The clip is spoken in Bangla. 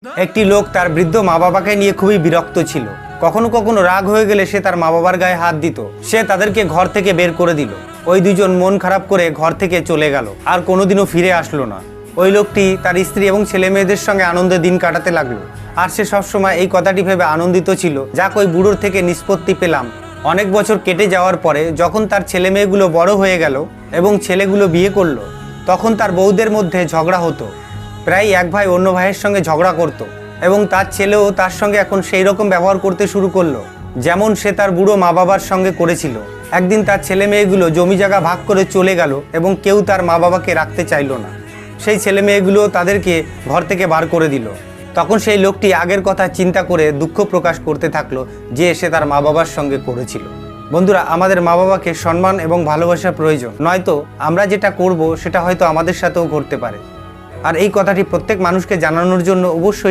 একটি লোক তার বৃদ্ধ মা বাবাকে নিয়ে খুবই বিরক্ত ছিল। কখনো কখনো রাগ হয়ে গেলে সে তার মা বাবার গায়ে হাত দিত। সে তাদেরকে ঘর থেকে বের করে দিল। ওই দুজন মন খারাপ করে ঘর থেকে চলে গেল, আর কোনোদিনও ফিরে আসলো না। ওই লোকটি তার স্ত্রী এবং ছেলে মেয়েদের সঙ্গে আনন্দে দিন কাটাতে লাগলো। আর সে সবসময় এই কথাটি ভেবে আনন্দিত ছিল, যাক ওই বুড়োর থেকে নিষ্পত্তি পেলাম। অনেক বছর কেটে যাওয়ার পরে যখন তার ছেলে মেয়েগুলো বড় হয়ে গেল এবং ছেলেগুলো বিয়ে করলো, তখন তার বউদের মধ্যে ঝগড়া হতো। প্রায় এক ভাই অন্য ভাইয়ের সঙ্গে ঝগড়া করত এবং তার ছেলেও তার সঙ্গে এখন সেই রকম ব্যবহার করতে শুরু করলো, যেমন সে তার বুড়ো মা বাবার সঙ্গে করেছিল। একদিন তার ছেলে মেয়েগুলো জমি জায়গা ভাগ করে চলে গেল এবং কেউ তার মা বাবাকে রাখতে চাইলো না। সেই ছেলে মেয়েগুলো তাদেরকে ঘর থেকে বার করে দিল। তখন সেই লোকটি আগের কথা চিন্তা করে দুঃখ প্রকাশ করতে থাকলো যে সে তার মা বাবার সঙ্গে করেছিল। বন্ধুরা, আমাদের মা বাবাকে সম্মান এবং ভালোবাসা প্রয়োজন, নয়তো আমরা যেটা করব সেটা হয়তো আমাদের সাথেও ঘটতে পারে। আর এই কথাটি প্রত্যেক মানুষকে জানানোর জন্য অবশ্যই